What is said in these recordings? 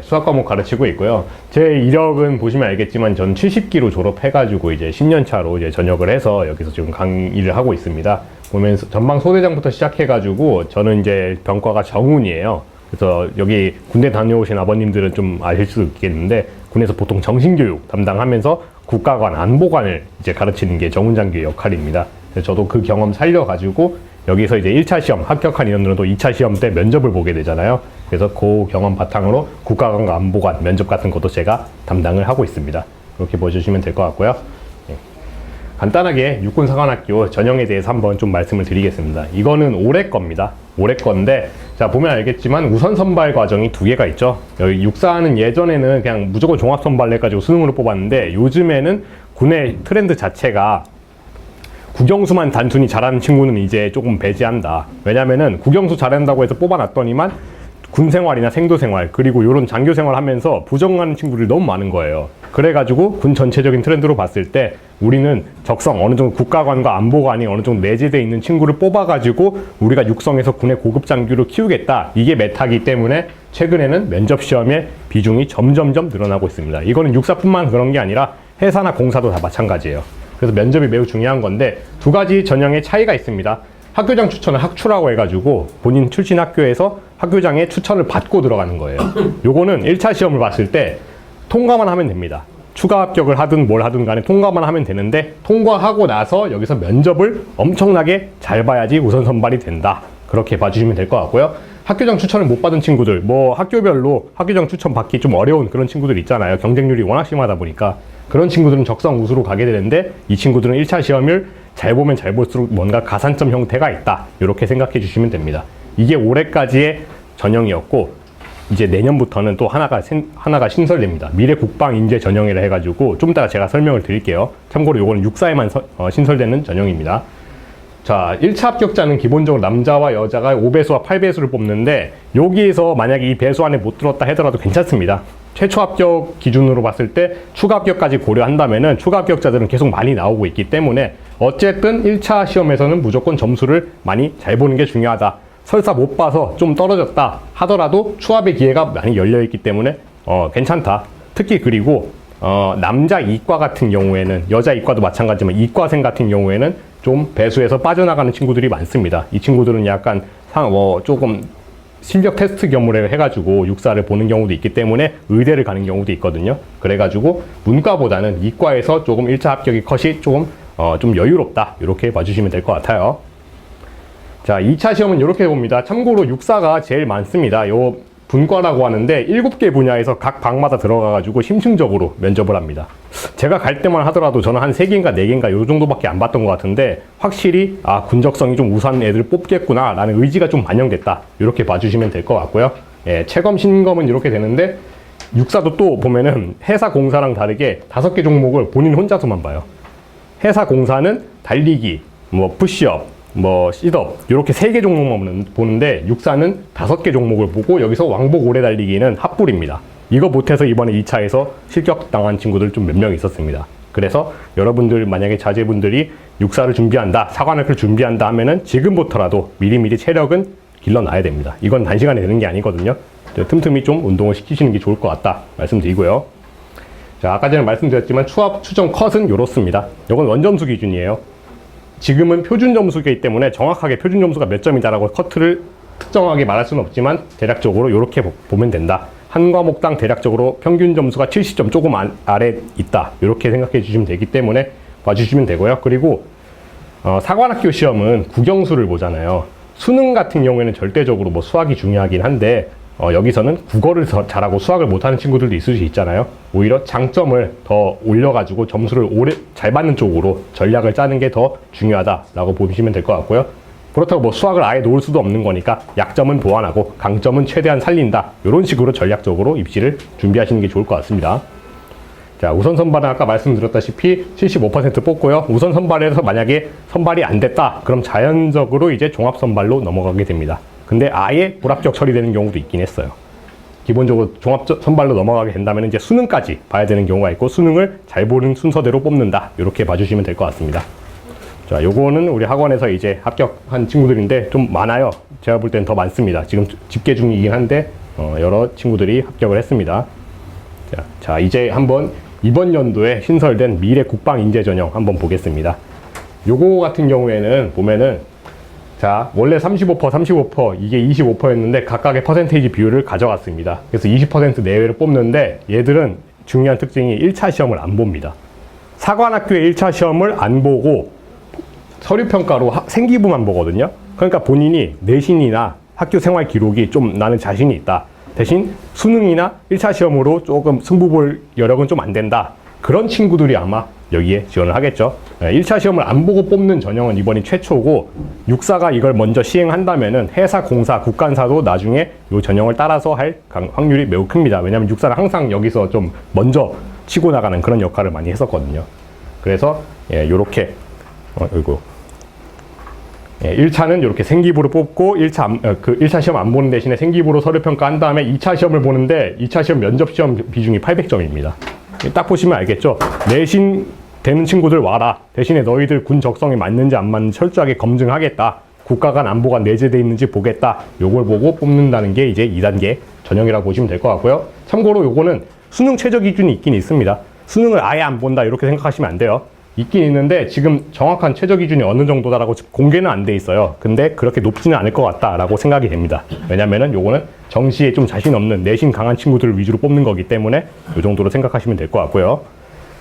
수학 과목 가르치고 있고요. 제 이력은 보시면 알겠지만 전 70기로 졸업해가지고 이제 10년 차로 이제 전역을 해서 여기서 지금 강의를 하고 있습니다. 보면 전방 소대장부터 시작해가지고 저는 이제 병과가 정운이에요. 그래서 여기 군대 다녀오신 아버님들은 좀 아실 수 있겠는데 군에서 보통 정신교육 담당하면서 국가관, 안보관을 이제 가르치는 게 정운장교의 역할입니다. 그래서 저도 그 경험 살려가지고 여기서 이제 1차 시험 합격한 인원들은 또 2차 시험 때 면접을 보게 되잖아요. 그래서 그 경험 바탕으로 국가관과 안보관 면접 같은 것도 제가 담당을 하고 있습니다. 그렇게 보셔주시면 될 것 같고요. 네. 간단하게 육군사관학교 전형에 대해서 한번 좀 말씀을 드리겠습니다. 이거는 올해 겁니다. 올해 건데 자 보면 알겠지만 우선 선발 과정이 두 개가 있죠. 여기 육사는 예전에는 그냥 무조건 종합 선발 해가지고 수능으로 뽑았는데 요즘에는 군의 트렌드 자체가 국영수만 단순히 잘하는 친구는 이제 조금 배제한다. 왜냐면은 국영수 잘한다고 해서 뽑아놨더니만 군생활이나 생도생활 그리고 이런 장교생활 하면서 부정하는 친구들이 너무 많은 거예요. 그래가지고 군 전체적인 트렌드로 봤을 때 우리는 적성 어느 정도 국가관과 안보관이 어느 정도 내재되어 있는 친구를 뽑아가지고 우리가 육성해서 군의 고급 장교를 키우겠다. 이게 메타기 때문에 최근에는 면접 시험의 비중이 점점점 늘어나고 있습니다. 이거는 육사뿐만 그런 게 아니라 해사나 공사도 다 마찬가지예요. 그래서 면접이 매우 중요한 건데 두 가지 전형의 차이가 있습니다. 학교장 추천은 학추라고 해가지고 본인 출신 학교에서 학교장의 추천을 받고 들어가는 거예요. 요거는 1차 시험을 봤을 때 통과만 하면 됩니다. 추가 합격을 하든 뭘 하든 간에 통과만 하면 되는데 통과하고 나서 여기서 면접을 엄청나게 잘 봐야지 우선 선발이 된다. 그렇게 봐주시면 될 것 같고요. 학교장 추천을 못 받은 친구들, 뭐 학교별로 학교장 추천 받기 좀 어려운 그런 친구들 있잖아요. 경쟁률이 워낙 심하다 보니까 그런 친구들은 적성 우수로 가게 되는데 이 친구들은 1차 시험을 잘 보면 잘 볼수록 뭔가 가산점 형태가 있다. 이렇게 생각해 주시면 됩니다. 이게 올해까지의 전형이었고 이제 내년부터는 또 하나가 신설됩니다. 미래국방인재 전형이라 해가지고 좀 이따가 제가 설명을 드릴게요. 참고로 이거는 육사에만 신설되는 전형입니다. 자, 1차 합격자는 기본적으로 남자와 여자가 5배수와 8배수를 뽑는데 여기에서 만약에 이 배수 안에 못 들었다 하더라도 괜찮습니다. 최초 합격 기준으로 봤을 때 추가 합격까지 고려한다면은 추가 합격자들은 계속 많이 나오고 있기 때문에 어쨌든 1차 시험에서는 무조건 점수를 많이 잘 보는 게 중요하다. 설사 못 봐서 좀 떨어졌다 하더라도 추합의 기회가 많이 열려있기 때문에 괜찮다. 특히 그리고 남자 이과 같은 경우에는 여자 이과도 마찬가지지만 이과생 같은 경우에는 좀 배수에서 빠져나가는 친구들이 많습니다. 이 친구들은 약간 조금 실력 테스트 겸으로 해가지고 육사를 보는 경우도 있기 때문에 의대를 가는 경우도 있거든요. 그래가지고 문과보다는 이과에서 조금 1차 합격의 컷이 조금 좀 여유롭다. 이렇게 봐주시면 될 것 같아요. 자, 2차 시험은 이렇게 봅니다. 참고로 육사가 제일 많습니다. 요 분과라고 하는데 7개 분야에서 각 방마다 들어가가지고 심층적으로 면접을 합니다. 제가 갈 때만 하더라도 저는 한 3개인가 4개인가 요 정도밖에 안 봤던 것 같은데 확실히 군적성이 좀 우수한 애들 뽑겠구나 라는 의지가 좀 반영됐다. 이렇게 봐주시면 될 것 같고요. 예, 체검, 신검은 이렇게 되는데 육사도 또 보면은 해사 공사랑 다르게 5개 종목을 본인 혼자서만 봐요. 해사 공사는 달리기, 뭐 푸시업, 뭐 씰업 이렇게 3개 종목만 보는데 육사는 5개 종목을 보고 여기서 왕복 오래 달리기는 핫불입니다. 이거 못해서 이번에 2차에서 실격당한 친구들 좀 몇 명 있었습니다. 그래서 여러분들 만약에 자제분들이 육사를 준비한다, 사관학교를 준비한다 하면은 지금부터라도 미리미리 체력은 길러놔야 됩니다. 이건 단시간에 되는 게 아니거든요. 틈틈이 좀 운동을 시키시는 게 좋을 것 같다 말씀드리고요. 자, 아까 전에 말씀드렸지만 추합 추정 컷은 이렇습니다. 이건 원점수 기준이에요. 지금은 표준 점수이기 때문에 정확하게 표준 점수가 몇 점이다라고 커트를 특정하게 말할 수는 없지만 대략적으로 이렇게 보면 된다. 한 과목당 대략적으로 평균 점수가 70점 조금 아래 있다. 이렇게 생각해 주시면 되기 때문에 봐주시면 되고요. 그리고 사관학교 시험은 국영수를 보잖아요. 수능 같은 경우에는 절대적으로 뭐 수학이 중요하긴 한데 여기서는 국어를 잘하고 수학을 못하는 친구들도 있을 수 있잖아요. 오히려 장점을 더 올려가지고 점수를 오래 잘 받는 쪽으로 전략을 짜는 게 더 중요하다라고 보시면 될 것 같고요. 그렇다고 뭐 수학을 아예 놓을 수도 없는 거니까 약점은 보완하고 강점은 최대한 살린다. 이런 식으로 전략적으로 입시를 준비하시는 게 좋을 것 같습니다. 자, 우선 선발은 아까 말씀드렸다시피 75% 뽑고요. 우선 선발에서 만약에 선발이 안 됐다. 그럼 자연적으로 이제 종합 선발로 넘어가게 됩니다. 근데 아예 불합격 처리되는 경우도 있긴 했어요. 기본적으로 종합 선발로 넘어가게 된다면 이제 수능까지 봐야 되는 경우가 있고 수능을 잘 보는 순서대로 뽑는다. 이렇게 봐주시면 될 것 같습니다. 자, 요거는 우리 학원에서 이제 합격한 친구들인데 좀 많아요. 제가 볼 땐 더 많습니다. 지금 집계 중이긴 한데 여러 친구들이 합격을 했습니다. 자, 이제 한번 이번 연도에 신설된 미래 국방 인재 전형 한번 보겠습니다. 요거 같은 경우에는 보면은 자, 원래 35%, 이게 25%였는데 각각의 퍼센테이지 비율을 가져갔습니다. 그래서 20% 내외를 뽑는데 얘들은 중요한 특징이 1차 시험을 안 봅니다. 사관학교의 1차 시험을 안 보고 서류평가로 생기부만 보거든요. 그러니까 본인이 내신이나 학교 생활 기록이 좀 나는 자신이 있다. 대신 수능이나 1차 시험으로 조금 승부 볼 여력은 좀 안 된다. 그런 친구들이 아마 여기에 지원을 하겠죠. 1차 시험을 안 보고 뽑는 전형은 이번이 최초고, 육사가 이걸 먼저 시행한다면은 해사, 공사, 국간사도 나중에 이 전형을 따라서 할 확률이 매우 큽니다. 왜냐하면 육사는 항상 여기서 좀 먼저 치고 나가는 그런 역할을 많이 했었거든요. 그래서 요렇게 이거 1차는 이렇게 생기부로 뽑고 1차 시험 안 보는 대신에 생기부로 서류평가 한 다음에 2차 시험을 보는데 2차 시험 면접 시험 비중이 800점입니다. 딱 보시면 알겠죠. 내신 되는 친구들 와라. 대신에 너희들 군 적성에 맞는지 안 맞는지 철저하게 검증하겠다. 국가간 안보가 내재되어 있는지 보겠다. 요걸 보고 뽑는다는 게 이제 2단계 전형이라고 보시면 될 것 같고요. 참고로 요거는 수능 최저 기준이 있긴 있습니다. 수능을 아예 안 본다 이렇게 생각하시면 안 돼요. 있긴 있는데 지금 정확한 최저 기준이 어느 정도다라고 공개는 안 돼 있어요. 근데 그렇게 높지는 않을 것 같다라고 생각이 됩니다. 왜냐면은 요거는 정시에 좀 자신 없는 내신 강한 친구들을 위주로 뽑는 거기 때문에 요 정도로 생각하시면 될 것 같고요.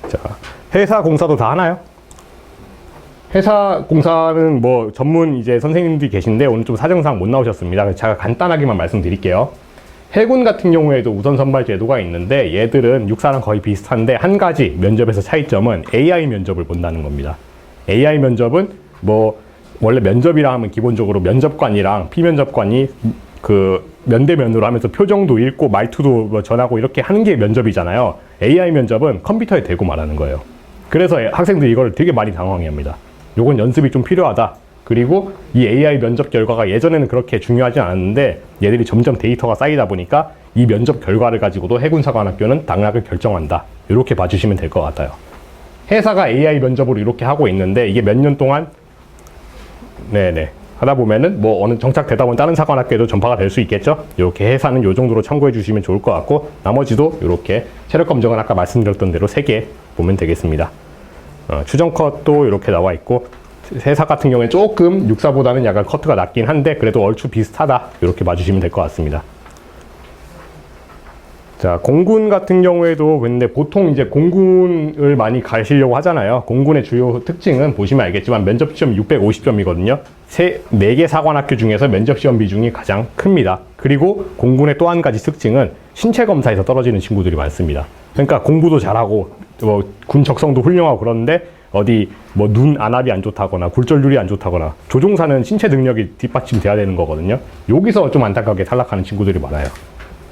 자, 회사 공사도 다 하나요? 회사 공사는 뭐 전문 이제 선생님들이 계신데 오늘 좀 사정상 못 나오셨습니다. 그래서 제가 간단하게만 말씀드릴게요. 해군 같은 경우에도 우선 선발 제도가 있는데 얘들은 육사랑 거의 비슷한데 한 가지 면접에서 차이점은 AI 면접을 본다는 겁니다. AI 면접은 뭐 원래 면접이라 하면 기본적으로 면접관이랑 피면접관이 그 면대면으로 하면서 표정도 읽고 말투도 뭐 전하고 이렇게 하는 게 면접이잖아요. AI 면접은 컴퓨터에 대고 말하는 거예요. 그래서 학생들이 이걸 되게 많이 당황해합니다. 요건 연습이 좀 필요하다. 그리고 이 AI 면접 결과가 예전에는 그렇게 중요하지 않았는데 얘들이 점점 데이터가 쌓이다 보니까 이 면접 결과를 가지고도 해군사관학교는 당락을 결정한다. 이렇게 봐주시면 될 것 같아요. 회사가 AI 면접으로 이렇게 하고 있는데 이게 몇 년 동안 하다 보면은 뭐 어느 정착되다 보면 다른 사관학교에도 전파가 될 수 있겠죠. 이렇게 회사는 이 정도로 참고해 주시면 좋을 것 같고, 나머지도 이렇게 체력 검정은 아까 말씀드렸던 대로 3개 보면 되겠습니다. 추정 컷도 이렇게 나와 있고, 회사 같은 경우에 조금 육사보다는 약간 커트가 낮긴 한데 그래도 얼추 비슷하다. 이렇게 봐주시면 될 것 같습니다. 자, 공군 같은 경우에도 근데 보통 이제 공군을 많이 가시려고 하잖아요. 공군의 주요 특징은 보시면 알겠지만 면접 시험 650점이거든요. 4개 사관학교 중에서 면접 시험 비중이 가장 큽니다. 그리고 공군의 또 한 가지 특징은 신체 검사에서 떨어지는 친구들이 많습니다. 그러니까 공부도 잘하고 뭐 군 적성도 훌륭하고 그런데 어디 뭐 눈 안압이 안 좋다거나 굴절률이 안 좋다거나, 조종사는 신체 능력이 뒷받침돼야 되는 거거든요. 여기서 좀 안타깝게 탈락하는 친구들이 많아요.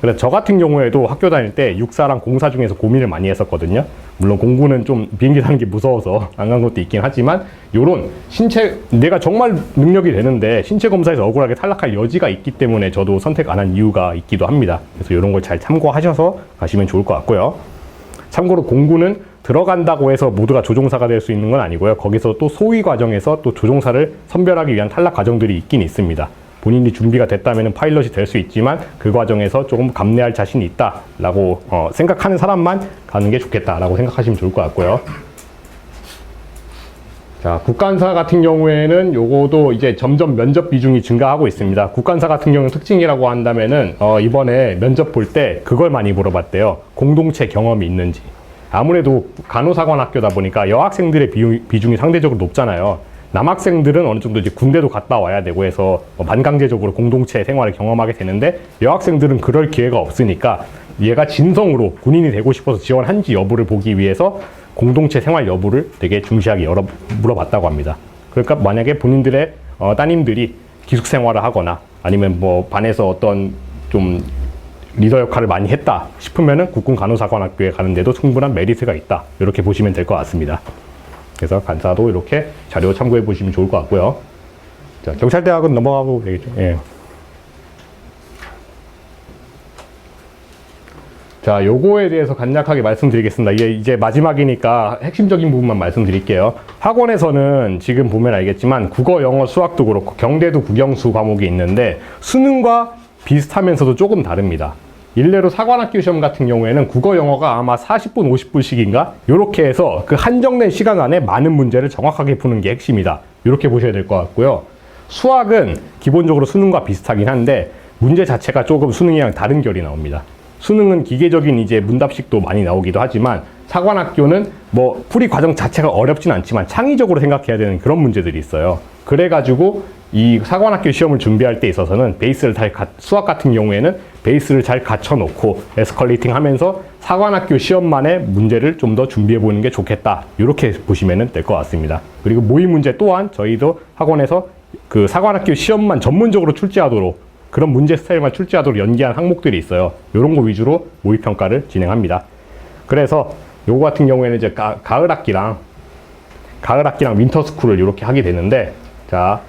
그래서 저 같은 경우에도 학교 다닐 때 육사랑 공사 중에서 고민을 많이 했었거든요. 물론 공군은 좀 비행기 타는 게 무서워서 안 간 것도 있긴 하지만, 요런 신체 내가 정말 능력이 되는데 신체 검사에서 억울하게 탈락할 여지가 있기 때문에 저도 선택 안 한 이유가 있기도 합니다. 그래서 이런 걸 잘 참고하셔서 가시면 좋을 것 같고요. 참고로 공군은 들어간다고 해서 모두가 조종사가 될 수 있는 건 아니고요. 거기서 또 소위 과정에서 또 조종사를 선별하기 위한 탈락 과정들이 있긴 있습니다. 본인이 준비가 됐다면 파일럿이 될 수 있지만 그 과정에서 조금 감내할 자신이 있다라고 생각하는 사람만 가는 게 좋겠다라고 생각하시면 좋을 것 같고요. 자, 국간사 같은 경우에는 요거도 이제 점점 면접 비중이 증가하고 있습니다. 국간사 같은 경우는 특징이라고 한다면은 이번에 면접 볼 때 그걸 많이 물어봤대요. 공동체 경험이 있는지. 아무래도 간호사관학교다 보니까 여학생들의 비중이 상대적으로 높잖아요. 남학생들은 어느 정도 이제 군대도 갔다 와야 되고 해서 반강제적으로 공동체 생활을 경험하게 되는데, 여학생들은 그럴 기회가 없으니까 얘가 진성으로 군인이 되고 싶어서 지원한지 여부를 보기 위해서 공동체 생활 여부를 되게 중시하게 물어봤다고 합니다. 그러니까 만약에 본인들의 따님들이 기숙 생활을 하거나 아니면 뭐 반에서 어떤 좀 리더 역할을 많이 했다 싶으면은 국군 간호사관학교에 가는데도 충분한 메리트가 있다. 이렇게 보시면 될 것 같습니다. 그래서 간사도 이렇게 자료 참고해 보시면 좋을 것 같고요. 자, 경찰대학은 넘어가고 되겠죠. 예. 자, 요거에 대해서 간략하게 말씀드리겠습니다. 이게 이제 마지막이니까 핵심적인 부분만 말씀드릴게요. 학원에서는 지금 보면 알겠지만 국어, 영어, 수학도 그렇고 경대도 국영수 과목이 있는데 수능과 비슷하면서도 조금 다릅니다. 일례로 사관학교 시험 같은 경우에는 국어 영어가 아마 40분 50분씩인가 이렇게 해서 그 한정된 시간 안에 많은 문제를 정확하게 푸는 게 핵심이다, 이렇게 보셔야 될 것 같고요. 수학은 기본적으로 수능과 비슷하긴 한데 문제 자체가 조금 수능이랑 다른 결이 나옵니다. 수능은 기계적인 이제 문답식도 많이 나오기도 하지만 사관학교는 뭐 풀이 과정 자체가 어렵진 않지만 창의적으로 생각해야 되는 그런 문제들이 있어요. 그래가지고 이 사관학교 시험을 준비할 때 있어서는 수학 같은 경우에는 베이스를 잘 갖춰놓고 에스컬레이팅 하면서 사관학교 시험만의 문제를 좀 더 준비해 보는 게 좋겠다, 이렇게 보시면 될 것 같습니다. 그리고 모의 문제 또한 저희도 학원에서 그 사관학교 시험만 전문적으로 출제하도록, 그런 문제 스타일만 출제하도록 연계한 항목들이 있어요. 이런 거 위주로 모의 평가를 진행합니다. 그래서 요거 같은 경우에는 이제 가을 학기랑 윈터스쿨을 이렇게 하게 되는데, 자,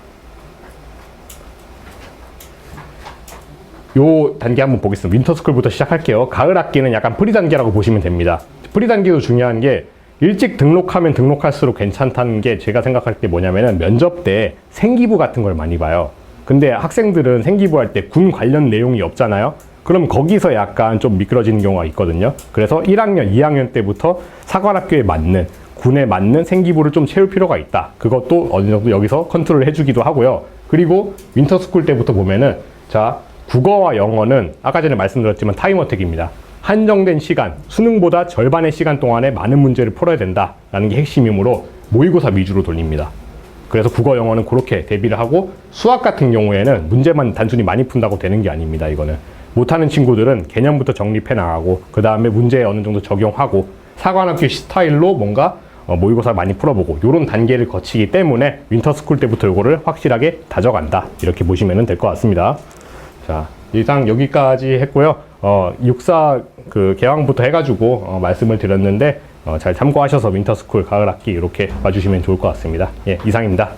요 단계 한번 보겠습니다. 윈터스쿨부터 시작할게요. 가을 학기는 약간 프리 단계라고 보시면 됩니다. 프리 단계도 중요한 게 일찍 등록하면 등록할수록 괜찮다는 게 제가 생각할 때 뭐냐면은 면접 때 생기부 같은 걸 많이 봐요. 근데 학생들은 생기부 할 때 군 관련 내용이 없잖아요. 그럼 거기서 약간 좀 미끄러지는 경우가 있거든요. 그래서 1학년, 2학년 때부터 사관학교에 맞는, 군에 맞는 생기부를 좀 채울 필요가 있다. 그것도 어느 정도 여기서 컨트롤 해주기도 하고요. 그리고 윈터스쿨 때부터 보면은, 자, 국어와 영어는 아까 전에 말씀드렸지만 타임어택입니다. 한정된 시간, 수능보다 절반의 시간 동안에 많은 문제를 풀어야 된다라는 게 핵심이므로 모의고사 위주로 돌립니다. 그래서 국어, 영어는 그렇게 대비를 하고, 수학 같은 경우에는 문제만 단순히 많이 푼다고 되는 게 아닙니다. 이거는 못하는 친구들은 개념부터 정립해 나가고 그 다음에 문제에 어느 정도 적용하고 사관학교 스타일로 뭔가 모의고사 많이 풀어보고 이런 단계를 거치기 때문에 윈터스쿨 때부터 이거를 확실하게 다져간다, 이렇게 보시면 될 것 같습니다. 자, 이상 여기까지 했고요. 육사 그 개강부터 해가지고 말씀을 드렸는데 잘 참고하셔서 윈터스쿨 가을 학기 이렇게 봐주시면 좋을 것 같습니다. 예, 이상입니다.